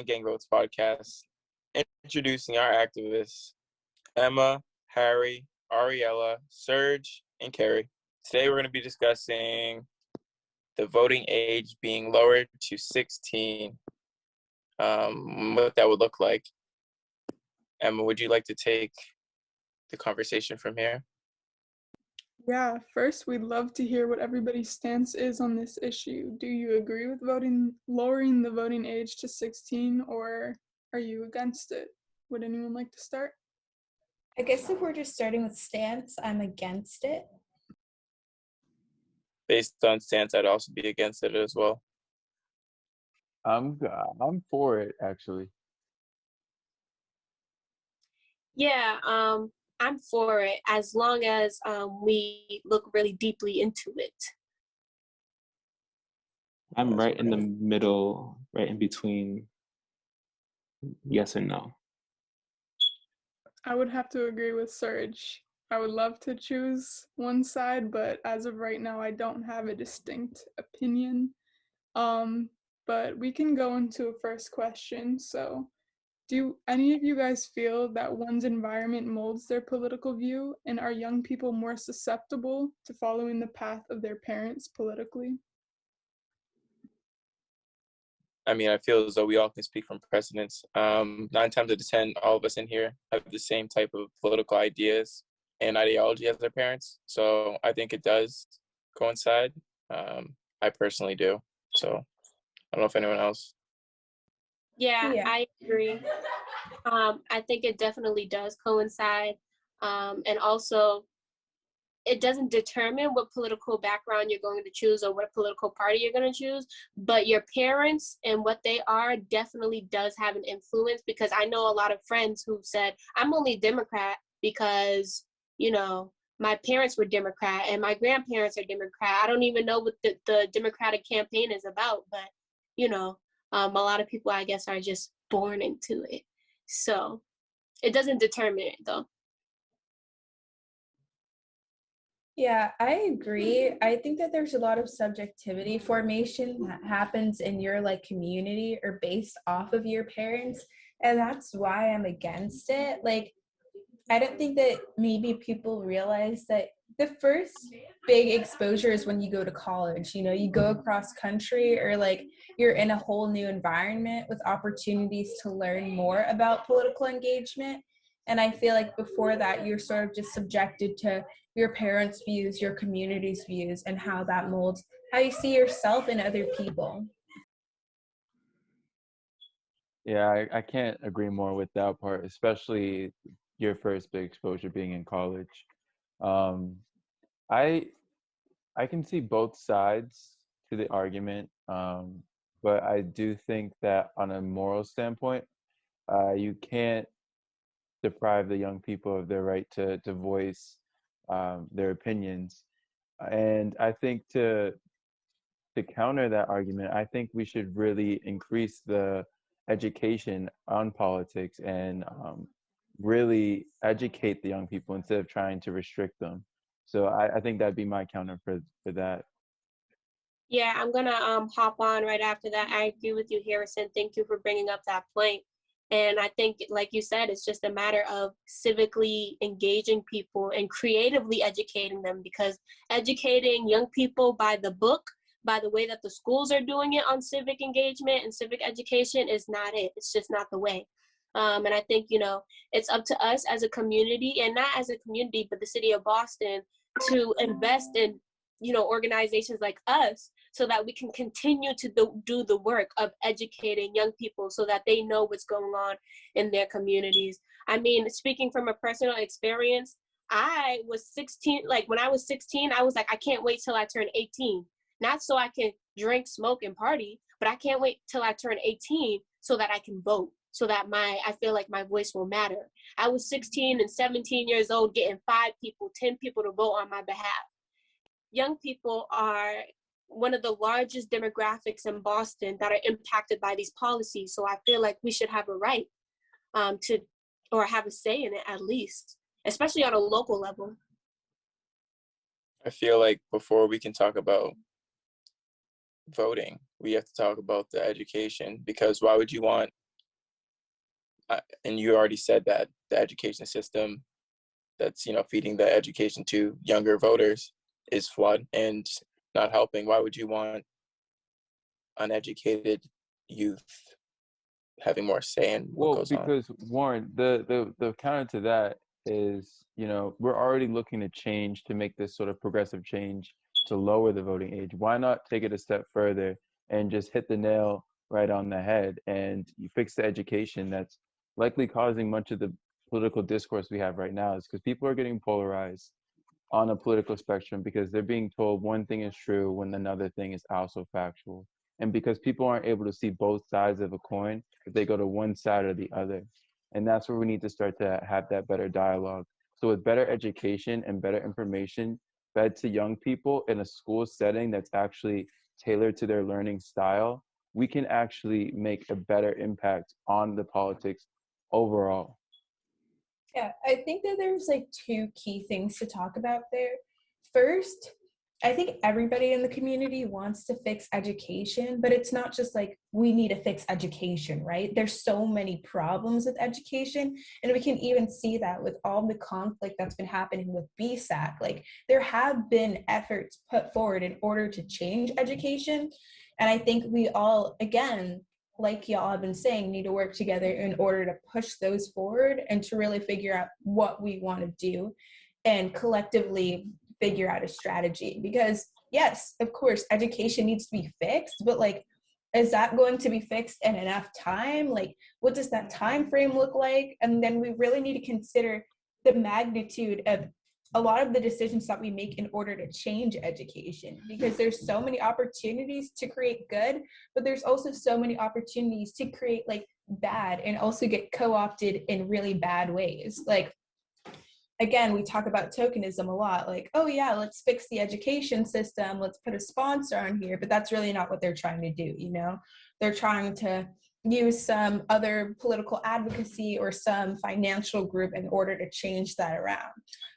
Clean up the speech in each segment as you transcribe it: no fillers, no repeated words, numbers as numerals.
and Gang Votes podcast, introducing our activists, Emma, Harry, Ariella, Serge, and Carrie. Today we're going to be discussing the voting age being lowered to 16, what that would look like. Emma, would you like to take the conversation from here? Yeah, first we'd love to hear what everybody's stance is on this issue. Do you agree with lowering the voting age to 16, or are you against it? Would anyone like to start? I guess if we're just starting with stance, I'm against it. Based on stance, I'd also be against it as well. I'm for it, actually. Yeah, I'm for it as long as we look really deeply into it. I'm right in the middle, right in between yes and no. I would have to agree with Serge. I would love to choose one side, but as of right now, I don't have a distinct opinion. But we can go into a first question. So, do any of you guys feel that one's environment molds their political view, and are young people more susceptible to following the path of their parents politically? I mean, I feel as though we all can speak from precedence. 9 times out of 10, all of us in here have the same type of political ideas and ideology as our parents. So I think it does coincide. I personally do. So I don't know if anyone else. Yeah. I agree. I think it definitely does coincide. And also, it doesn't determine what political background you're going to choose or what political party you're going to choose, but your parents and what they are definitely does have an influence, because I know a lot of friends who said, I'm only Democrat because, my parents were Democrat and my grandparents are Democrat. I don't even know what the Democratic campaign is about, but, a lot of people, I guess, are just born into it. So it doesn't determine it, though. Yeah, I agree. I think that there's a lot of subjectivity formation that happens in your community or based off of your parents. And that's why I'm against it. I don't think that maybe people realize that the first big exposure is when you go to college. You go across country, or you're in a whole new environment with opportunities to learn more about political engagement. And I feel like before that, you're sort of just subjected to your parents' views, your community's views, and how that molds how you see yourself and other people. Yeah, I can't agree more with that part, especially your first big exposure being in college. I can see both sides to the argument, but I do think that on a moral standpoint, you can't deprive the young people of their right to voice their opinions. And I think to counter that argument, I think we should really increase the education on politics and really educate the young people instead of trying to restrict them. So I think that'd be my counter for that. Yeah, I'm going to hop on right after that. I agree with you, Harrison. Thank you for bringing up that point. And I think, like you said, it's just a matter of civically engaging people and creatively educating them, because educating young people by the book, by the way that the schools are doing it on civic engagement and civic education, is not it. It's just not the way. And I think, it's up to us as a community, and not as a community, but the city of Boston, to invest in, organizations like us, so that we can continue to do the work of educating young people so that they know what's going on in their communities. I mean, speaking from a personal experience, I was 16, when I was 16, I was like, I can't wait till I turn 18. Not so I can drink, smoke, and party, but I can't wait till I turn 18 so that I can vote, so that I feel like my voice will matter. I was 16 and 17 years old getting 5 people, 10 people to vote on my behalf. Young people are one of the largest demographics in Boston that are impacted by these policies. So I feel like we should have a right or have a say in it, at least, especially on a local level. I feel like before we can talk about voting, we have to talk about the education, because why would you want and you already said that the education system that's, feeding the education to younger voters is flawed and not helping. Why would you want uneducated youth having more say in what goes on? Because Warren, the counter to that is, we're already looking to change, to make this sort of progressive change to lower the voting age. Why not take it a step further and just hit the nail right on the head, and you fix the education that's likely causing much of the political discourse we have right now? Is because people are getting polarized on a political spectrum because they're being told one thing is true when another thing is also factual. And because people aren't able to see both sides of a coin, if they go to one side or the other. And that's where we need to start to have that better dialogue. So with better education and better information fed to young people in a school setting that's actually tailored to their learning style, we can actually make a better impact on the politics overall. Yeah, I think that there's like two key things to talk about there. First, I think everybody in the community wants to fix education, but it's not just like we need to fix education, right? There's so many problems with education, and we can even see that with all the conflict that's been happening with BSAC. Like, there have been efforts put forward in order to change education, and I think we all, again, like y'all have been saying, need to work together in order to push those forward and to really figure out what we want to do and collectively figure out a strategy. Because yes, of course, education needs to be fixed, but like, is that going to be fixed in enough time? Like, what does that time frame look like? And then we really need to consider the magnitude of a lot of the decisions that we make in order to change education, because there's so many opportunities to create good, but there's also so many opportunities to create like bad and also get co-opted in really bad ways. Like, again, we talk about tokenism a lot, like, oh yeah, let's fix the education system, let's put a sponsor on here, but that's really not what they're trying to do. They're trying to use some other political advocacy or some financial group in order to change that around.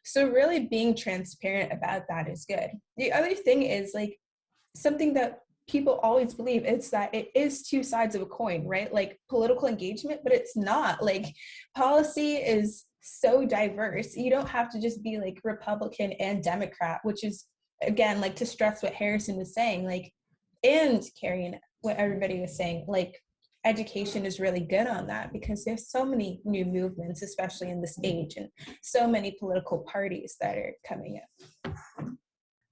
So really being transparent about that is good. The other thing is like something that people always believe, it's that it is two sides of a coin, right? Like political engagement, but it's not. Like, policy is so diverse. You don't have to just be like Republican and Democrat, which is, again, like to stress what Harrison was saying, like, and carrying what everybody was saying, like, education is really good on that because there's so many new movements, especially in this age, and so many political parties that are coming up.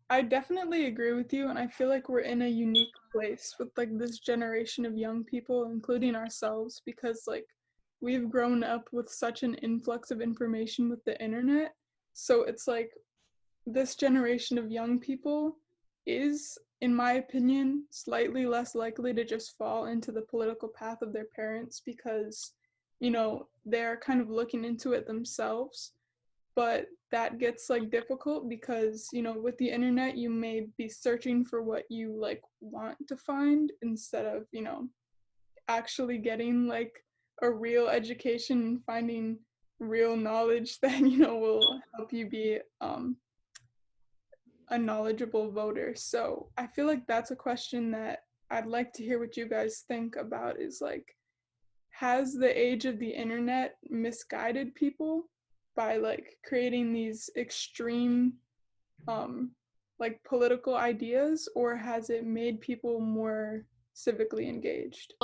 I definitely agree with you, and I feel like we're in a unique place with like this generation of young people, including ourselves, because like we've grown up with such an influx of information with the internet. So it's like this generation of young people is, in my opinion, slightly less likely to just fall into the political path of their parents because, they're kind of looking into it themselves. But that gets like difficult because, with the internet, you may be searching for what you like want to find instead of, actually getting like a real education and finding real knowledge that, will help you be a knowledgeable voter. So I feel like that's a question that I'd like to hear what you guys think about, is like, has the age of the internet misguided people by like creating these extreme like political ideas, or has it made people more civically engaged?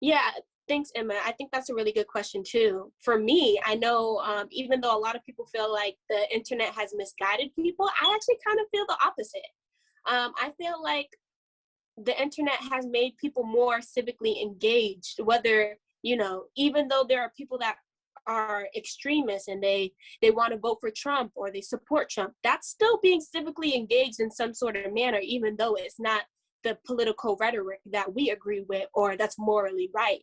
Yeah, thanks, Emma. I think that's a really good question too. For me, I know even though a lot of people feel like the internet has misguided people, I actually kind of feel the opposite. I feel like the internet has made people more civically engaged, whether, even though there are people that are extremists and they want to vote for Trump or they support Trump, that's still being civically engaged in some sort of manner, even though it's not the political rhetoric that we agree with or that's morally right.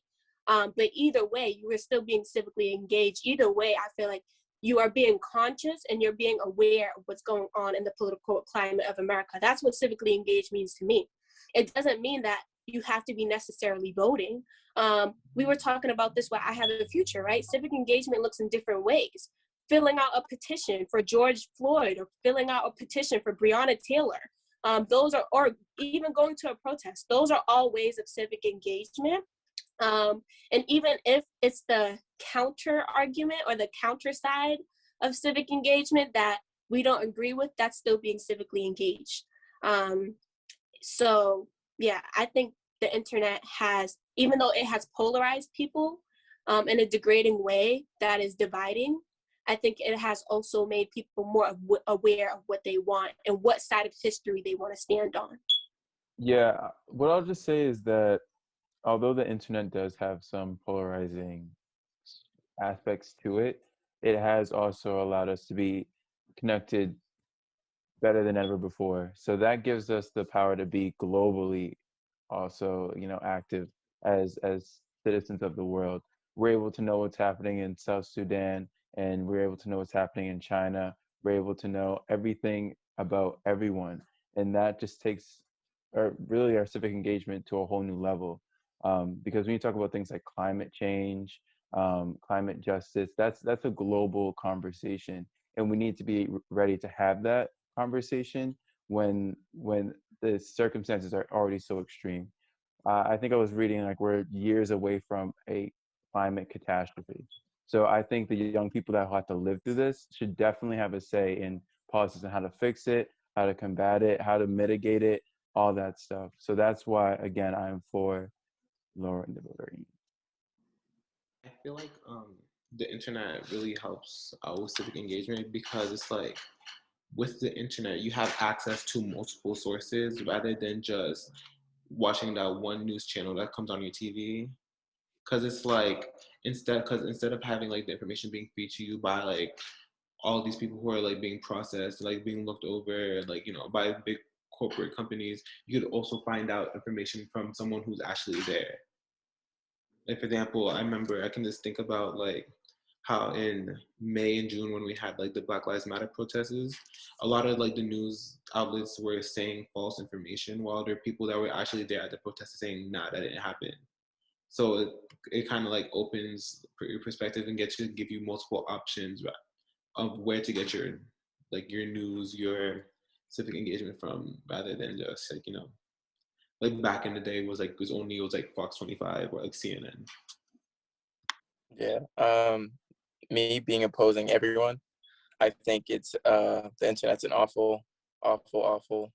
But either way, you are still being civically engaged. Either way, I feel like you are being conscious and you're being aware of what's going on in the political climate of America. That's what civically engaged means to me. It doesn't mean that you have to be necessarily voting. We were talking about this while I Have a Future, right? Civic engagement looks in different ways. Filling out a petition for George Floyd, or filling out a petition for Breonna Taylor. Those are, or even going to a protest. Those are all ways of civic engagement. And even if it's the counter argument or the counter side of civic engagement that we don't agree with, that's still being civically engaged. So yeah, I think the internet has, even though it has polarized people in a degrading way that is dividing, I think it has also made people more aware of what they want and what side of history they want to stand on. Yeah, what I'll just say is that although the internet does have some polarizing aspects to it, it has also allowed us to be connected better than ever before. So that gives us the power to be globally also, active as citizens of the world. We're able to know what's happening in South Sudan, and we're able to know what's happening in China. We're able to know everything about everyone, and that just takes really our civic engagement to a whole new level. Because when you talk about things like climate change, climate justice, that's a global conversation, and we need to be ready to have that conversation when the circumstances are already so extreme. I think I was reading like we're years away from a climate catastrophe. So I think the young people that have to live through this should definitely have a say in policies on how to fix it, how to combat it, how to mitigate it, all that stuff. So that's why, again, I'm for lowering the voter age. I feel like the internet really helps with civic engagement because it's like with the internet, you have access to multiple sources rather than just watching that one news channel that comes on your TV. Because it's like instead of having like the information being fed to you by like all these people who are like being processed, like being looked over, like by big corporate companies, you could also find out information from someone who's actually there. Like for example, I can just think about like how in May and June when we had like the Black Lives Matter protests, a lot of like the news outlets were saying false information while there are people that were actually there at the protest saying, nah, that didn't happen. So it kind of like opens your perspective and gets to give you multiple options of where to get your news, your civic engagement from, rather than just like back in the day was only like Fox 25 or like CNN. Yeah. Me being opposing everyone, I think it's the internet's an awful, awful, awful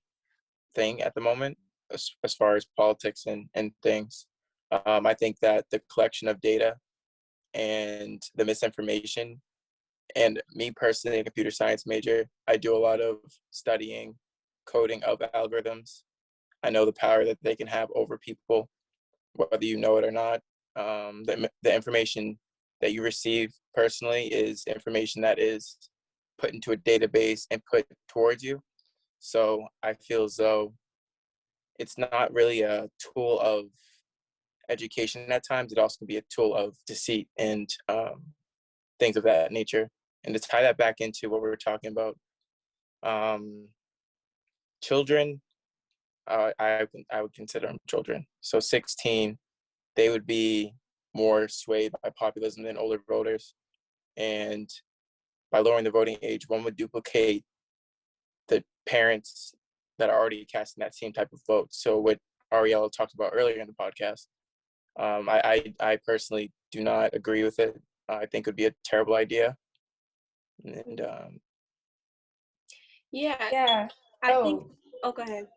thing at the moment as far as politics and things. I think that the collection of data and the misinformation, and me personally, a computer science major, I do a lot of studying coding of algorithms. I know the power that they can have over people, whether you know it or not. The information that you receive personally is information that is put into a database and put towards you. So I feel as though it's not really a tool of education at times. It also can be a tool of deceit and things of that nature. And to tie that back into what we were talking about, children, I would consider them children. So 16, they would be more swayed by populism than older voters. And by lowering the voting age, one would duplicate the parents that are already casting that same type of vote. So what Ariella talked about earlier in the podcast, I personally do not agree with it. I think it would be a terrible idea. And Yeah. I think. Oh, go ahead.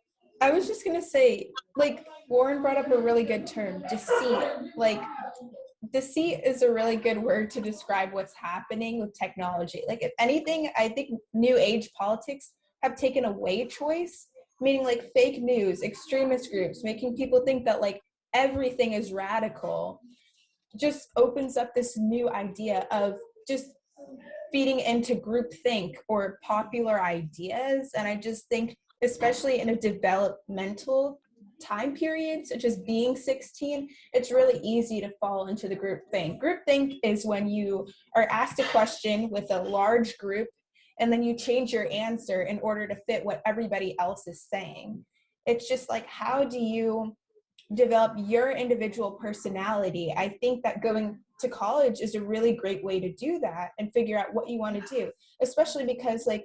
I was just gonna say, like Warren brought up a really good term, deceit. Like deceit is a really good word to describe what's happening with technology. Like if anything, I think new age politics have taken away choice, meaning like fake news, extremist groups, making people think that like everything is radical, just opens up this new idea of just feeding into groupthink or popular ideas. And I just think, especially in a developmental time period, such as being 16, it's really easy to fall into the groupthink. Groupthink is when you are asked a question with a large group and then you change your answer in order to fit what everybody else is saying. It's just like, how do you develop your individual personality? I think that going to college is a really great way to do that and figure out what you want to do, especially because like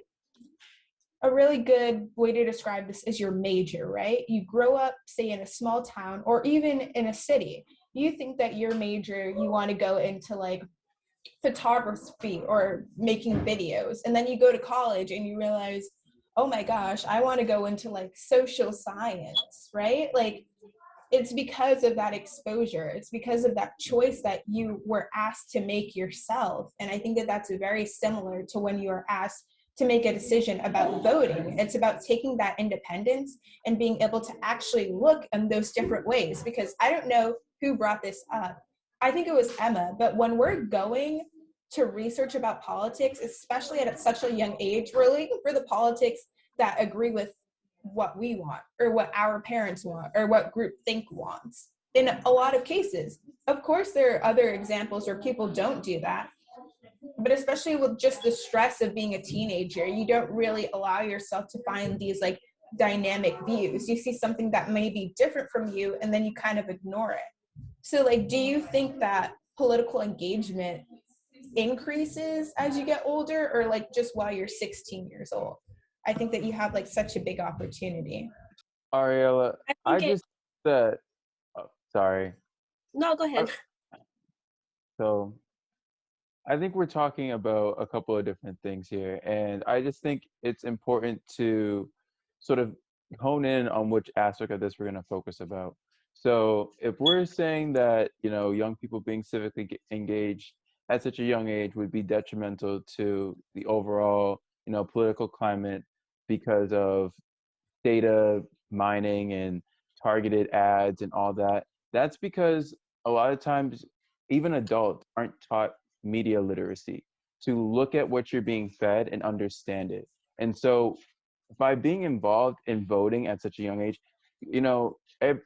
a really good way to describe this is your major, right? You grow up, say, in a small town or even in a city, you think that your major, you want to go into like photography or making videos, and then you go to college and you realize, oh my gosh, I want to go into like social science, right? Like, it's because of that exposure. It's because of that choice that you were asked to make yourself. And I think that that's very similar to when you are asked to make a decision about voting. It's about taking that independence and being able to actually look in those different ways. Because I don't know who brought this up. I think it was Emma, but when we're going to research about politics, especially at such a young age, we're looking for the politics that agree with what we want or what our parents want or what group think wants in a lot of cases. Of course, there are other examples where people don't do that, but especially with just the stress of being a teenager, you don't really allow yourself to find these like dynamic views. You see something that may be different from you and then you kind of ignore it. So like, do you think that political engagement increases as you get older, or like just while you're 16 years old? I think that you have like such a big opportunity. Ariella, I I think it. just said, oh, sorry. No, go ahead. So I think we're talking about a couple of different things here, and I just think it's important to sort of hone in on which aspect of this we're going to focus about. So if we're saying that, you know, young people being civically engaged at such a young age would be detrimental to the overall, you know, political climate because of data mining and targeted ads and all that, that's because a lot of times even adults aren't taught media literacy to look at what you're being fed and understand it. And so by being involved in voting at such a young age, you know,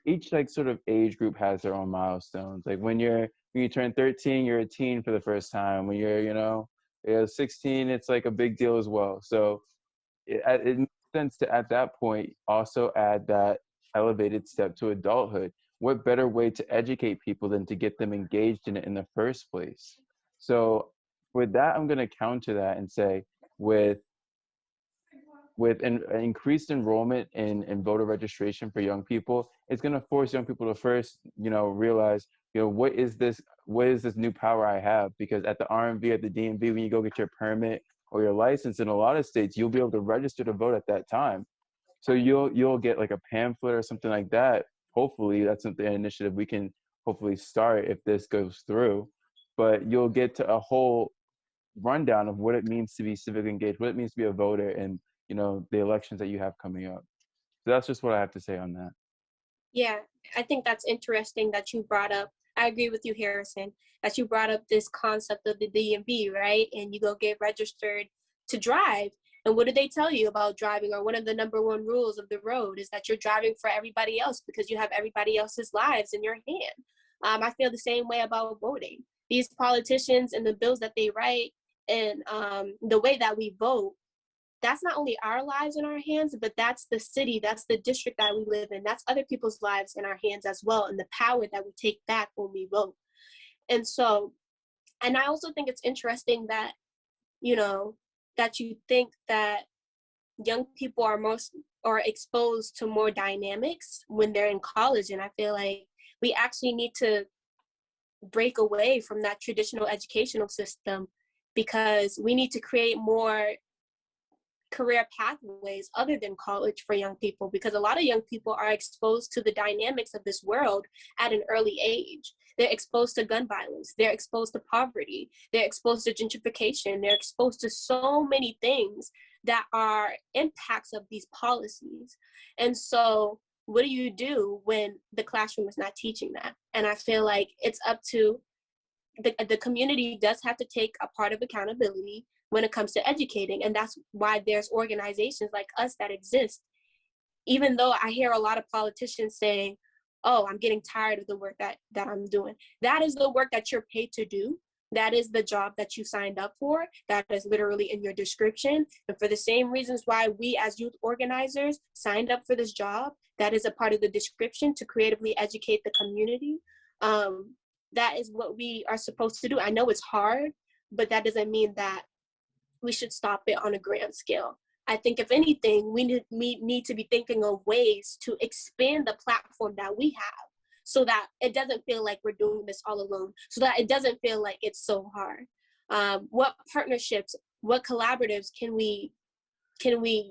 each like sort of age group has their own milestones. Like when you turn 13, you're a teen for the first time. When you're 16, it's like a big deal as well. So it makes sense to, at that point, also add that elevated step to adulthood. What better way to educate people than to get them engaged in it in the first place? So with that, I'm going to counter that and say with an increased enrollment in voter registration for young people, it's going to force young people to first, you know, realize, you know, what is this new power I have? Because at the RMV, at the DMV, when you go get your permit or your license in a lot of states, you'll be able to register to vote at that time. So you'll get like a pamphlet or something like that. Hopefully that's an initiative we can hopefully start if this goes through. But you'll get to a whole rundown of what it means to be civically engaged, what it means to be a voter, and, you know, the elections that you have coming up. So that's just what I have to say on that. Yeah, I think that's interesting that you brought up. I agree with you, Harrison, that you brought up this concept of the DMV, right? And you go get registered to drive. And what do they tell you about driving? Or one of the number one rules of the road is that you're driving for everybody else because you have everybody else's lives in your hand. I feel the same way about voting. These politicians and the bills that they write and the way that we vote, that's not only our lives in our hands, but that's the city, that's the district that we live in. That's other people's lives in our hands as well, and the power that we take back when we vote. And so, and I also think it's interesting that, you know, that you think that young people are exposed to more dynamics when they're in college. And I feel like we actually need to break away from that traditional educational system, because we need to create more career pathways other than college for young people, because a lot of young people are exposed to the dynamics of this world at an early age. They're exposed to gun violence, they're exposed to poverty, they're exposed to gentrification, they're exposed to so many things that are impacts of these policies. And so what do you do when the classroom is not teaching that? And I feel like it's up to the community does have to take a part of accountability when it comes to educating. And that's why there's organizations like us that exist. Even though I hear a lot of politicians saying, oh, I'm getting tired of the work that I'm doing. That is the work that you're paid to do. That is the job that you signed up for. That is literally in your description. And for the same reasons why we as youth organizers signed up for this job, that is a part of the description, to creatively educate the community. That is what we are supposed to do. I know it's hard, but that doesn't mean that we should stop it on a grand scale. I think if anything, we need to be thinking of ways to expand the platform that we have, so that it doesn't feel like we're doing this all alone, so that it doesn't feel like it's so hard. What partnerships, what collaboratives can we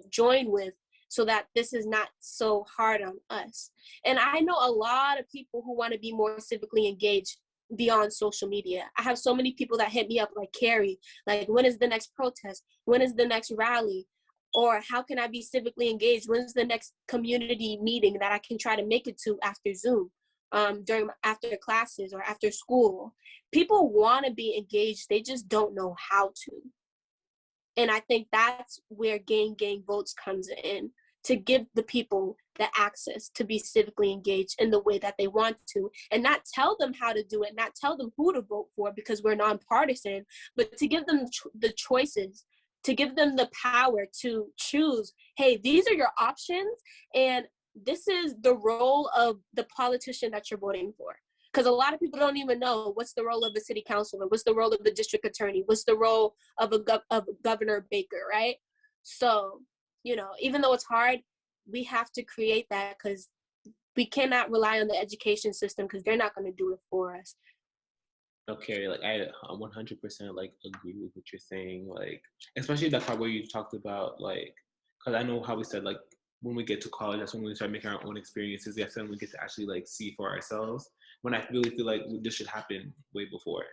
join with so that this is not so hard on us? And I know a lot of people who want to be more civically engaged beyond social media. I have so many people that hit me up like, Carrie, like, when is the next protest? When is the next rally? Or how can I be civically engaged? When's the next community meeting that I can try to make it to after Zoom, after classes or after school? People want to be engaged. They just don't know how to. And I think that's where Gang Votes comes in, to give the people the access to be civically engaged in the way that they want to, and not tell them how to do it, not tell them who to vote for because we're nonpartisan, but to give them the choices, to give them the power to choose, hey, these are your options, and this is the role of the politician that you're voting for. Because a lot of people don't even know what's the role of a city councilor, what's the role of the district attorney, what's the role of of Governor Baker, right? So, even though it's hard, we have to create that, because we cannot rely on the education system, because they're not going to do it for us. Okay, like I 100% like agree with what you're saying, like especially that part where you talked about, like, because I know how we said, like, when we get to college, that's when we start making our own experiences. That's when we get to actually like see for ourselves. When I really feel like this should happen way before.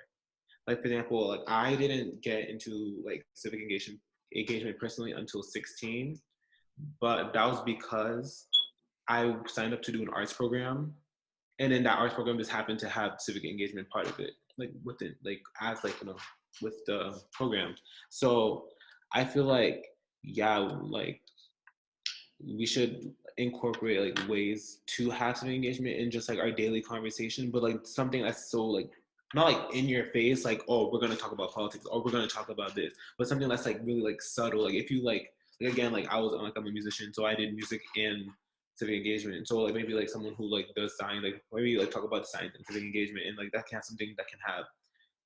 Like, for example, like I didn't get into like civic engagement personally until 16, but that was because I signed up to do an arts program, and then that arts program just happened to have civic engagement part of it, like within, like as like with the program. So I feel like, yeah, like we should incorporate like ways to have civic engagement in just like our daily conversation, but like something that's so like not like in your face, like, oh, we're gonna talk about politics, or we're gonna talk about this, but something that's like really like subtle. Like if you like again, like I'm a musician, so I did music and civic engagement, and so like maybe like someone who like does science, like maybe like talk about science and civic engagement, and like that can have something that can have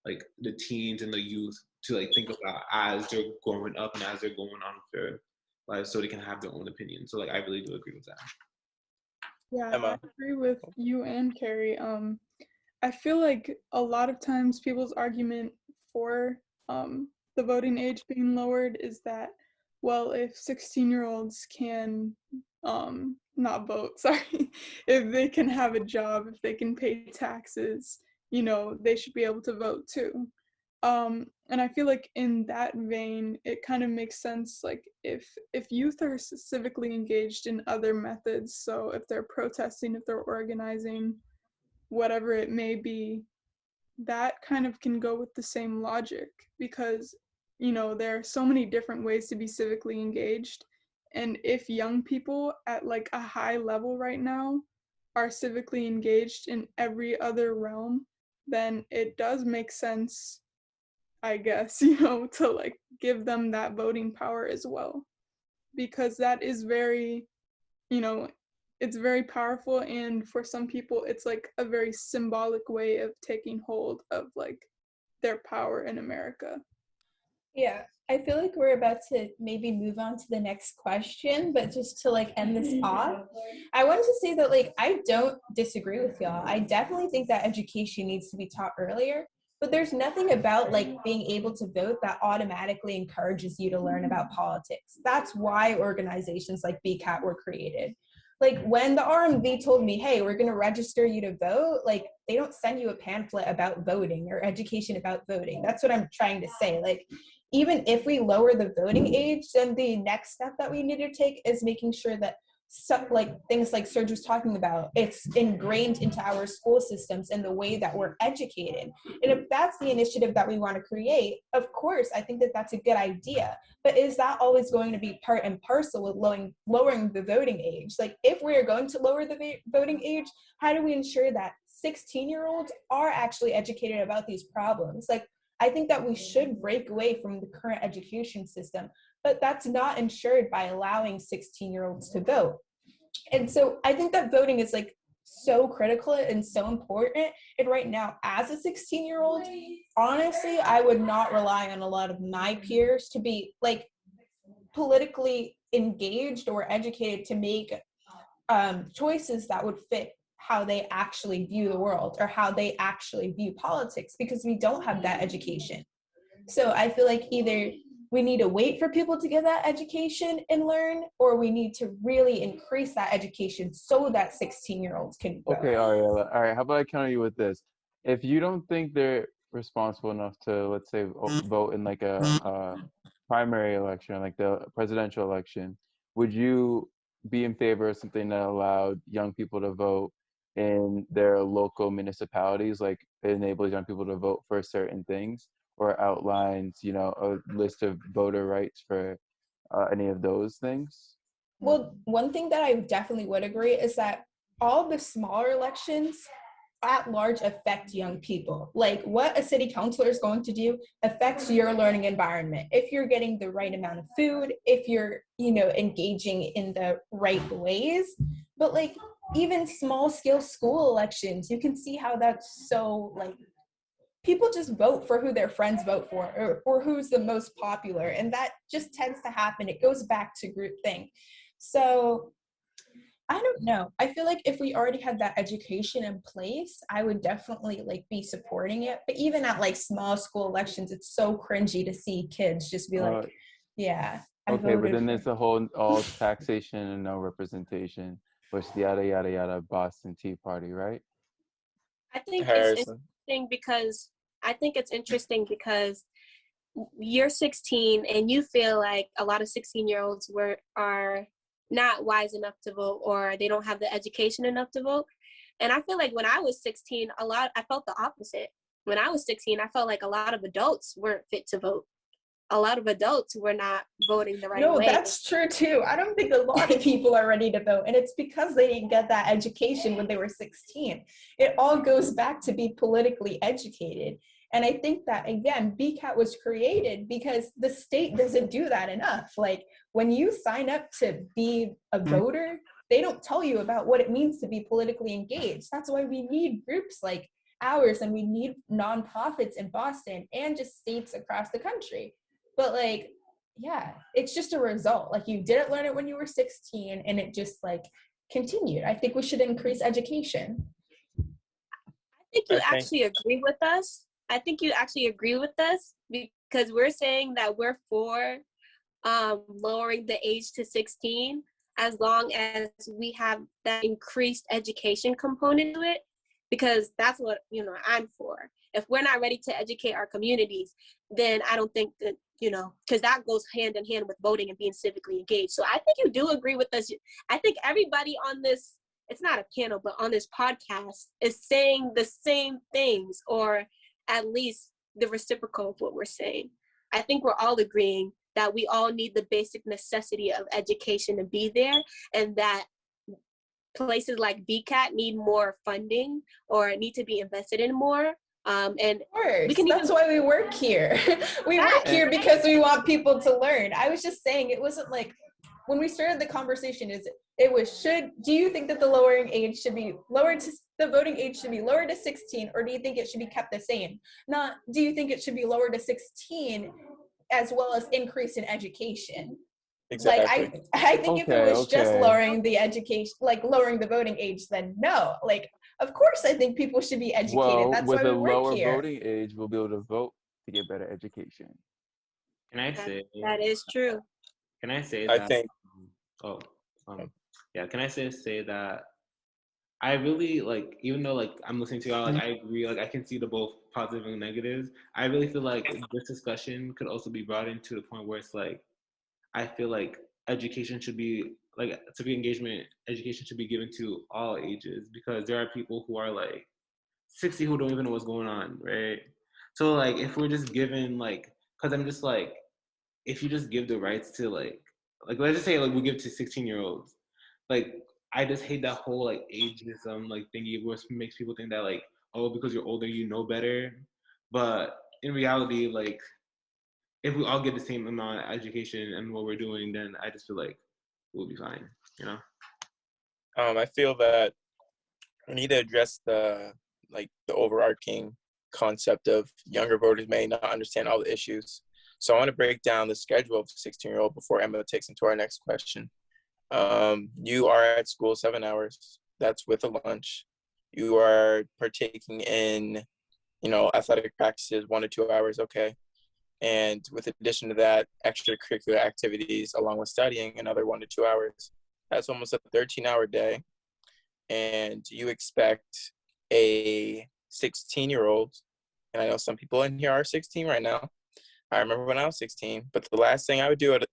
like the teens and the youth to like think about as they're growing up and as they're going on with their lives, so they can have their own opinion. So like I really do agree with that. Yeah, Emma. I agree with you and Carrie. I feel like a lot of times people's argument for the voting age being lowered is that, well, if 16-year-olds can not vote, sorry, if they can have a job, if they can pay taxes, they should be able to vote too. And I feel like in that vein, it kind of makes sense, like if youth are civically engaged in other methods, so if they're protesting, if they're organizing, whatever it may be, that kind of can go with the same logic, because there are so many different ways to be civically engaged, and if young people at like a high level right now are civically engaged in every other realm, then it does make sense, I guess, to like give them that voting power as well, because that is very, it's very powerful, and for some people it's like a very symbolic way of taking hold of like their power in America. Yeah, I feel like we're about to maybe move on to the next question, but just to like end this off, I wanted to say that like I don't disagree with y'all. I definitely think that education needs to be taught earlier, but there's nothing about like being able to vote that automatically encourages you to learn about politics. That's why organizations like BCAT were created. Like when the RMV told me, hey, we're going to register you to vote, like they don't send you a pamphlet about voting or education about voting. That's what I'm trying to say. Like, even if we lower the voting age, then the next step that we need to take is making sure that like things like Serge was talking about, it's ingrained into our school systems and the way that we're educated. And if that's the initiative that we want to create, of course, I think that that's a good idea. But is that always going to be part and parcel with lowering the voting age? Like if we're going to lower the voting age, how do we ensure that 16-year-olds are actually educated about these problems? Like I think that we should break away from the current education system, but that's not ensured by allowing 16-year-olds to vote. And so I think that voting is like so critical and so important. And right now, as a 16-year-old, honestly, I would not rely on a lot of my peers to be like politically engaged or educated to make choices that would fit how they actually view the world or how they actually view politics, because we don't have that education. So I feel like either we need to wait for people to get that education and learn, or we need to really increase that education so that 16-year-olds can vote. Okay, Ariella. All right, how about I counter you with this? If you don't think they're responsible enough to, let's say, vote in like a primary election, like the presidential election, would you be in favor of something that allowed young people to vote in their local municipalities, like enables young people to vote for certain things, or outlines, a list of voter rights for any of those things? Well, one thing that I definitely would agree is that all the smaller elections at large affect young people. Like what a city councilor is going to do affects your learning environment. If you're getting the right amount of food, if you're, engaging in the right ways. But like even small scale school elections, you can see how that's so like people just vote for who their friends vote for, or who's the most popular. And that just tends to happen. It goes back to groupthink. So I don't know. I feel like if we already had that education in place, I would definitely like be supporting it. But even at like small school elections, it's so cringy to see kids just be like, yeah, I Okay, but voted then for-" there's the whole all taxation and no representation, which yada yada yada Boston Tea Party, right? I think Harrison. it's interesting because you're 16 and you feel like a lot of 16-year-olds are not wise enough to vote, or they don't have the education enough to vote. And I feel like when I was 16, I felt the opposite. When I was 16, I felt like a lot of adults weren't fit to vote. A lot of adults were not voting the right way. No, that's true too. I don't think a lot of people are ready to vote. And it's because they didn't get that education when they were 16. It all goes back to be politically educated. And I think that, again, BCAT was created because the state doesn't do that enough. Like when you sign up to be a voter, they don't tell you about what it means to be politically engaged. That's why we need groups like ours, and we need nonprofits in Boston and just states across the country. But like, yeah, it's just a result. Like you didn't learn it when you were 16 and it just like continued. I think we should increase education. I think you actually agree with us. I think you actually agree with us because we're saying that we're for lowering the age to 16 as long as we have that increased education component to it, because that's what, I'm for. If we're not ready to educate our communities, then I don't think that, because that goes hand in hand with voting and being civically engaged. So I think you do agree with us. I think everybody on this, it's not a panel, but on this podcast is saying the same things, or at least the reciprocal of what we're saying. I think we're all agreeing that we all need the basic necessity of education to be there, and that places like BCAT need more funding or need to be invested in more. And we can that's why we work here. We work here because we want people to learn. I was just saying, it wasn't like when we started the conversation, do you think that the voting age should be lowered to 16, or do you think it should be kept the same? Not, do you think it should be lowered to 16 as well as increase in education? Exactly. Like I think if it was just lowering the education, like lowering the voting age, then no. Like, of course, I think people should be educated. Well, that's with why a we work lower here. voting age, we'll be able to vote to get better education. Can I say that is true? Can I say I that? think. Can I say that I really like, even though like I'm listening to y'all, like I agree, like I can see the both positive and negatives. I really feel like this discussion could also be brought into the point where it's like, I feel like education should be like civic engagement education should be given to all ages, because there are people who are like 60 who don't even know what's going on, right? So like if we're just given like, because I'm just like, if you just give the rights to like let's just say like we give to 16-year-olds, like I just hate that whole like ageism like thingy where it makes people think that like, oh, because you're older you know better. But in reality, like if we all get the same amount of education and what we're doing, then I just feel like we'll be fine, I feel that we need to address the overarching concept of younger voters may not understand all the issues. So I want to break down the schedule of the 16-year-old before Emma takes into our next question. You are at school 7 hours. That's with a lunch. you are partaking in, athletic practices 1 to 2 hours, okay. And with addition to that, extracurricular activities along with studying another 1 to 2 hours. That's almost a 13-hour day. And you expect a 16-year-old, and I know some people in here are 16 right now. I remember when I was 16, but the last thing I would do at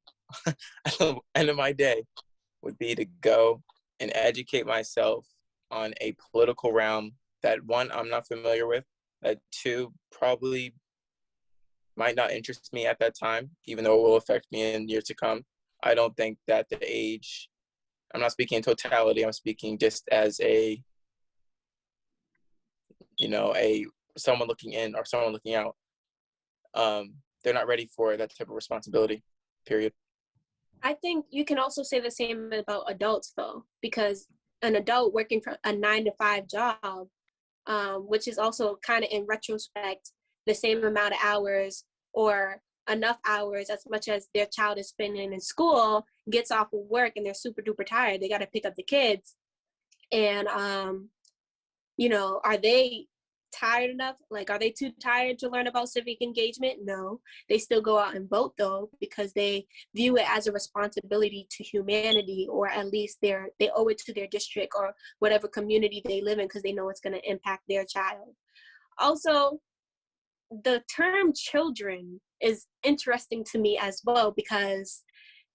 the end of my day would be to go and educate myself on a political realm that, one, I'm not familiar with, that two, probably might not interest me at that time, even though it will affect me in years to come. I don't think that the age, I'm not speaking in totality, I'm speaking just as a someone looking in or someone looking out. They're not ready for that type of responsibility, period. I think you can also say the same about adults, though, because an adult working for a 9-to-5 job, which is also kind of in retrospect the same amount of hours or enough hours as much as their child is spending in school, gets off of work and they're super duper tired. They got to pick up the kids. And, are they tired enough? Like, are they too tired to learn about civic engagement? No. They still go out and vote, though, because they view it as a responsibility to humanity, or at least they owe it to their district or whatever community they live in, because they know it's going to impact their child. Also, the term children is interesting to me as well, because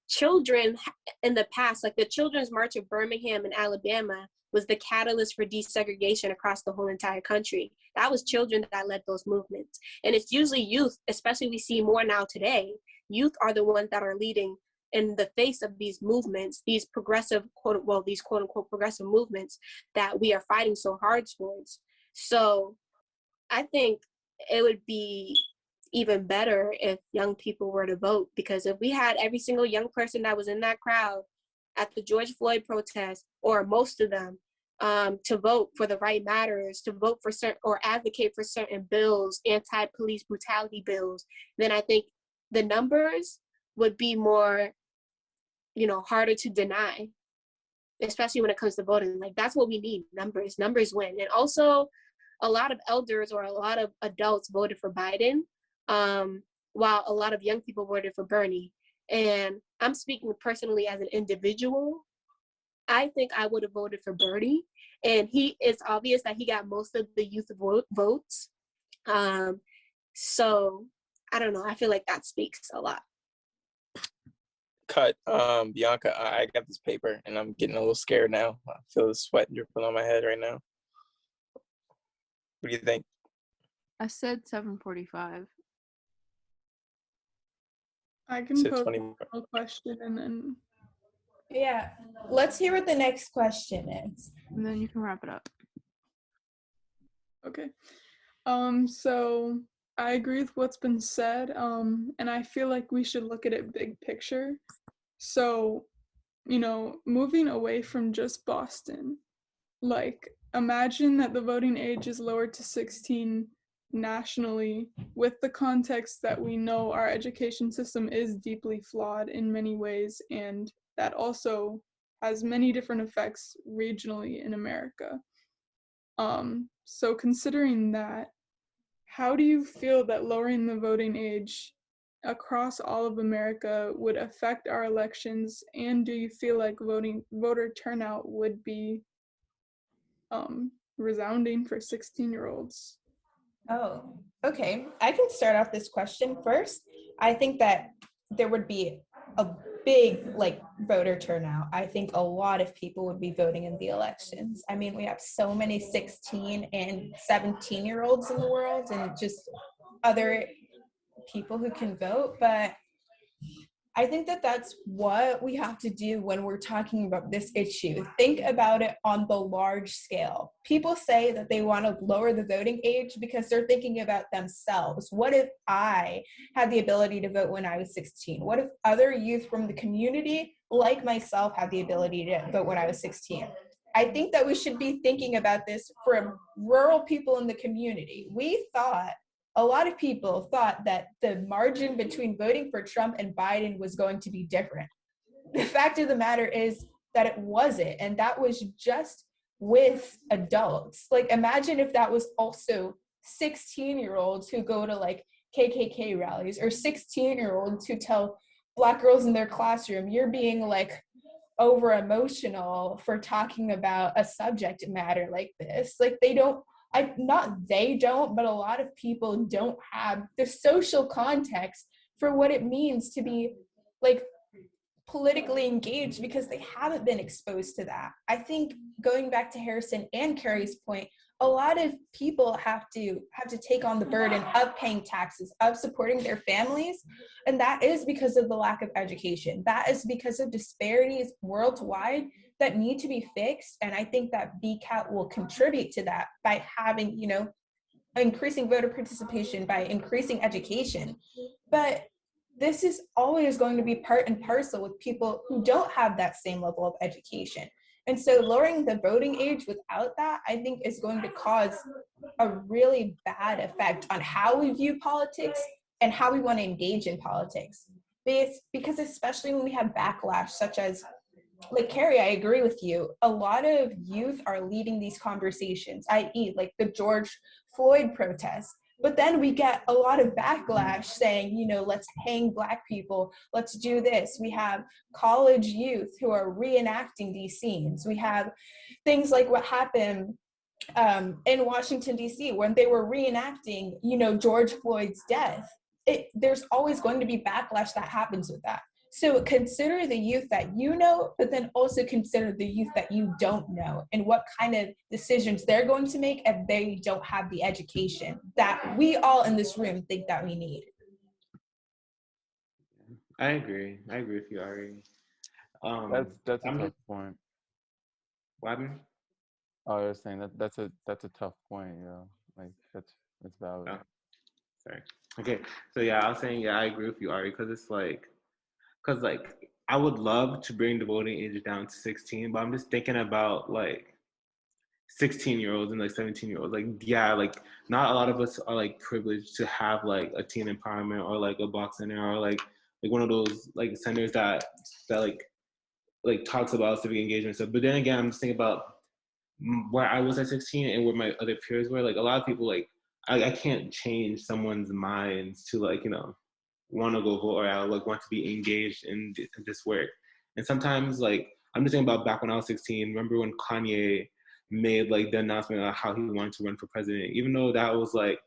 children in the past, like the Children's March of Birmingham in Alabama, was the catalyst for desegregation across the whole entire country. That was children that led those movements. And it's usually youth, especially we see more now today. Youth are the ones that are leading in the face of these movements, these progressive, these quote unquote progressive movements that we are fighting so hard towards. So I think it would be even better if young people were to vote, because if we had every single young person that was in that crowd at the George Floyd protest, or most of them, to vote for the right matters, to vote for certain or advocate for certain bills, anti-police brutality bills, then I think the numbers would be more, harder to deny, especially when it comes to voting. Like, that's what we need. Numbers win. And also, a lot of elders or a lot of adults voted for Biden, while a lot of young people voted for Bernie. And I'm speaking personally as an individual. I think I would have voted for Bernie, and it's obvious that he got most of the youth votes. So I don't know. I feel like that speaks a lot. Cut. Bianca, I got this paper and I'm getting a little scared now. I feel the sweat dripping on my head right now. What do you think? I said 7:45. I can pose a question and then. Yeah, let's hear what the next question is. And then you can wrap it up. Okay. So I agree with what's been said, and I feel like we should look at it big picture. So, moving away from just Boston, like, imagine that the voting age is lowered to 16 nationally, with the context that we know our education system is deeply flawed in many ways, and that also has many different effects regionally in America. So considering that, how do you feel that lowering the voting age across all of America would affect our elections, and do you feel like voter turnout would be resounding for 16-year-olds? Oh, okay. I can start off this question first. I think that there would be a big voter turnout. I think a lot of people would be voting in the elections. I mean, we have so many 16 and 17-year-olds in the world, and just other people who can vote. But I think that that's what we have to do when we're talking about this issue. Think about it on the large scale. People say that they want to lower the voting age because they're thinking about themselves. What if I had the ability to vote when I was 16? What if other youth from the community, like myself, had the ability to vote when I was 16? I think that we should be thinking about this for rural people in the community. A lot of people thought that the margin between voting for Trump and Biden was going to be different. The fact of the matter is that it wasn't, and that was just with adults. Like, imagine if that was also 16-year-olds who go to like KKK rallies, or 16-year-olds who tell Black girls in their classroom, you're being like over emotional for talking about a subject matter like this. Like, they don't, but a lot of people don't have the social context for what it means to be like politically engaged, because they haven't been exposed to that. I think, going back to Harrison and Carrie's point, a lot of people have to take on the burden of paying taxes, of supporting their families, and that is because of the lack of education. That is because of disparities worldwide that need to be fixed, and I think that BCAT will contribute to that by having, increasing voter participation, by increasing education. But this is always going to be part and parcel with people who don't have that same level of education. And so lowering the voting age without that, I think, is going to cause a really bad effect on how we view politics and how we want to engage in politics. Because especially when we have backlash, such as, like Carrie, I agree with you. A lot of youth are leading these conversations, i.e. like the George Floyd protests. But then we get a lot of backlash saying, let's hang Black people, let's do this. We have college youth who are reenacting these scenes. We have things like what happened in Washington, D.C., when they were reenacting, George Floyd's death. There's always going to be backlash that happens with that. So consider the youth that but then also consider the youth that you don't know, and what kind of decisions they're going to make if they don't have the education that we all in this room think that we need. I agree with you, Ari. That's a tough point. What happened? Oh, I was saying that's a tough point, like that's valid. Oh, sorry. Okay, so yeah, I was saying, yeah, I agree with you, Ari, because I would love to bring the voting age down to 16, but I'm just thinking about like 16-year-olds and like 17-year-olds. Like, yeah, like not a lot of us are like privileged to have like a teen empowerment or like a block center or like one of those like centers that like talks about civic engagement stuff. But then again, I'm just thinking about where I was at 16 and where my other peers were. Like, a lot of people, like, I can't change someone's minds to like, want to go vote, or I like want to be engaged in this work. And sometimes, like, I'm just thinking about back when I was 16. Remember when Kanye made like the announcement of how he wanted to run for president, even though that was like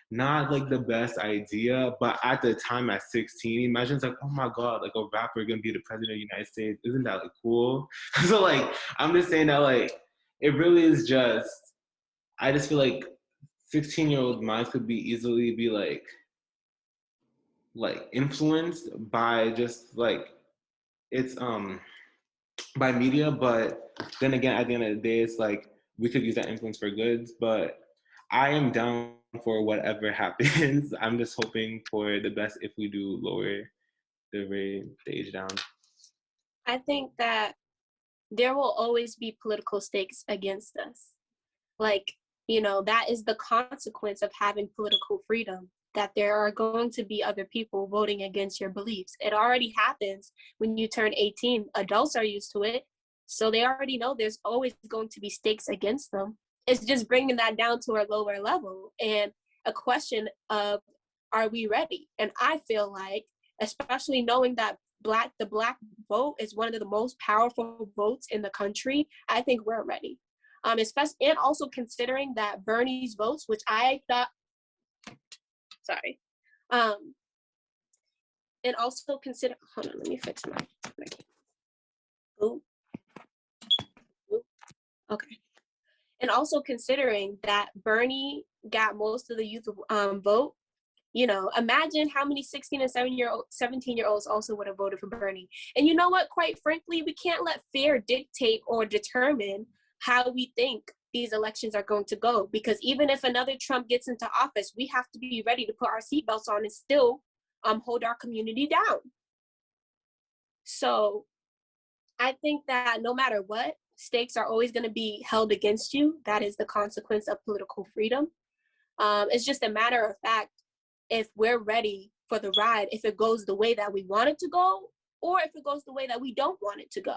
not like the best idea, but at the time at 16, imagine it's like, oh my god, like a rapper gonna be the president of the United States. Isn't that like cool? So like, I'm just saying that like it really is just, I just feel like 16-year-old minds could be easily be like influenced by just like it's by media. But then again, at the end of the day, it's like we could use that influence for goods. But I am down for whatever happens. I'm just hoping for the best if we do lower the age down. I think that there will always be political stakes against us. Like, that is the consequence of having political freedom, that there are going to be other people voting against your beliefs. It already happens when you turn 18. Adults are used to it. So they already know there's always going to be stakes against them. It's just bringing that down to a lower level and a question of, are we ready? And I feel like, especially knowing that the Black vote is one of the most powerful votes in the country, I think we're ready. Especially, and also considering that Bernie's votes, which I thought, and also consider, hold on, let me fix my ooh. Okay. And also considering that Bernie got most of the youth vote, imagine how many 16 and 17-year-olds also would have voted for Bernie. And you know what? Quite frankly, we can't let fear dictate or determine how we think these elections are going to go. Because even if another Trump gets into office, we have to be ready to put our seatbelts on and still hold our community down. So I think that no matter what, stakes are always going to be held against you. That is the consequence of political freedom. It's just a matter of fact if we're ready for the ride, if it goes the way that we want it to go, or if it goes the way that we don't want it to go.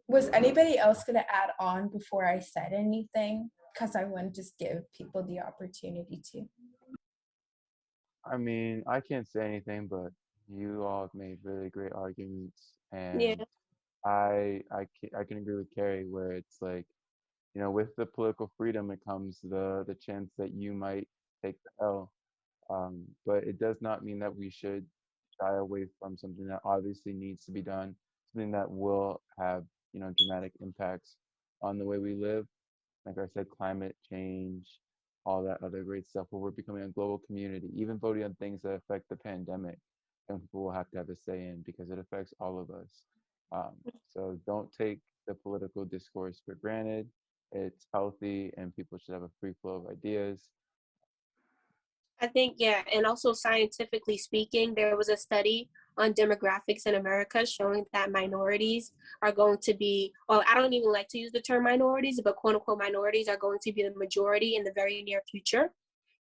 Was anybody else going to add on before I said anything? Because I want to just give people the opportunity to. I mean, I can't say anything, but you all have made really great arguments, Yeah. and I can agree with Carrie where it's like, you know, with the political freedom, it comes the chance that you might take the L. But it does not mean that we should shy away from something that obviously needs to be done, something that will have, you know, dramatic impacts on the way we live. Like I said, climate change, all that other great stuff, where we're becoming a global community, even voting on things that affect the pandemic, and people will have to have a say in because it affects all of us. So don't take the political discourse for granted. It's healthy, and people should have a free flow of ideas. I think, yeah, and also scientifically speaking, there was a study on demographics in America showing that minorities are going to be, well, I don't even like to use the term minorities, but quote unquote minorities are going to be the majority in the very near future.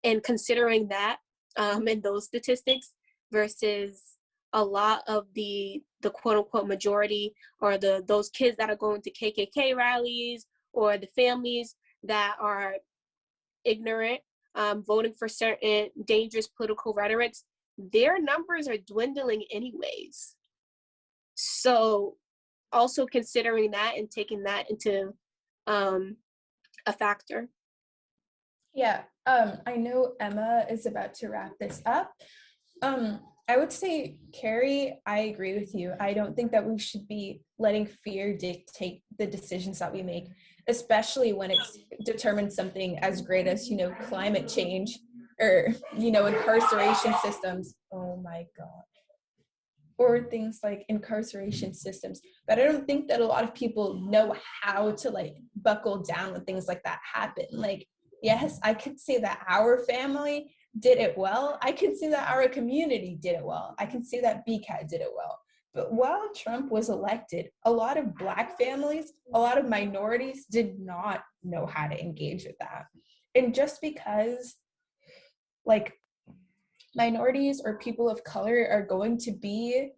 And considering that and those statistics versus a lot of the quote unquote majority, or those kids that are going to KKK rallies, or the families that are ignorant, voting for certain dangerous political rhetorics, their numbers are dwindling anyways. So also considering that and taking that into a factor. Yeah, I know Emma is about to wrap this up. I would say, Carrie, I agree with you. I don't think that we should be letting fear dictate the decisions that we make, especially when it's determined something as great as, you know, climate change or, you know, incarceration systems. Oh my God. Or things like incarceration systems. But I don't think that a lot of people know how to like buckle down when things like that happen. Like, yes, I could say that our family did it well. I can see that our community did it well. I can see that BCAT did it well. But while Trump was elected, a lot of Black families, a lot of minorities did not know how to engage with that. And just because like minorities or people of color are going to be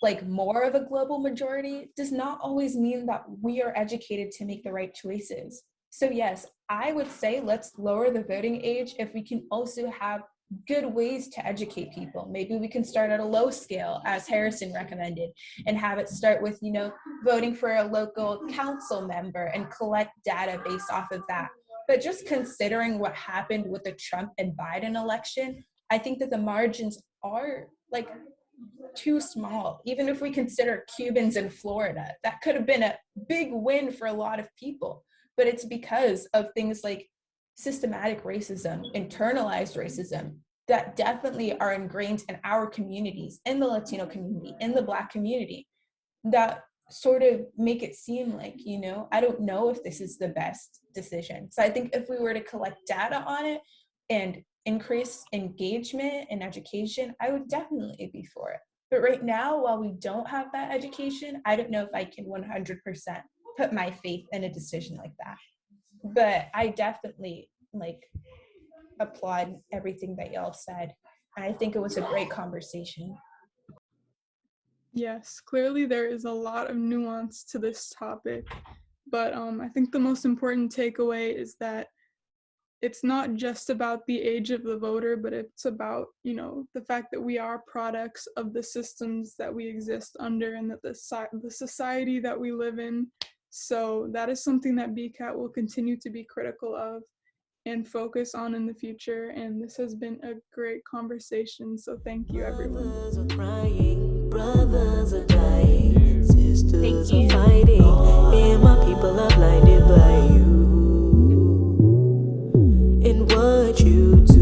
like more of a global majority does not always mean that we are educated to make the right choices. So yes, I would say let's lower the voting age if we can also have good ways to educate people. Maybe we can start at a low scale, as Harrison recommended, and have it start with, you know, voting for a local council member and collect data based off of that. But just considering what happened with the Trump and Biden election, I think that the margins are like too small. Even if we consider Cubans in Florida, that could have been a big win for a lot of people. But it's because of things like systematic racism, internalized racism, that definitely are ingrained in our communities, in the Latino community, in the Black community, that sort of make it seem like, you know, I don't know if this is the best decision. So I think if we were to collect data on it and increase engagement and education, I would definitely be for it. But right now, while we don't have that education, I don't know if I can 100% put my faith in a decision like that. But I definitely like applaud everything that y'all said. And I think it was a great conversation. Yes, clearly there is a lot of nuance to this topic, but I think the most important takeaway is that it's not just about the age of the voter, but it's about, you know, the fact that we are products of the systems that we exist under and that the society that we live in. So that is something that BCAT will continue to be critical of and focus on in the future. And this has been a great conversation. So thank you, everyone. Brothers are crying, brothers are dying, sisters are fighting, and my people are blinded by you. In what you do.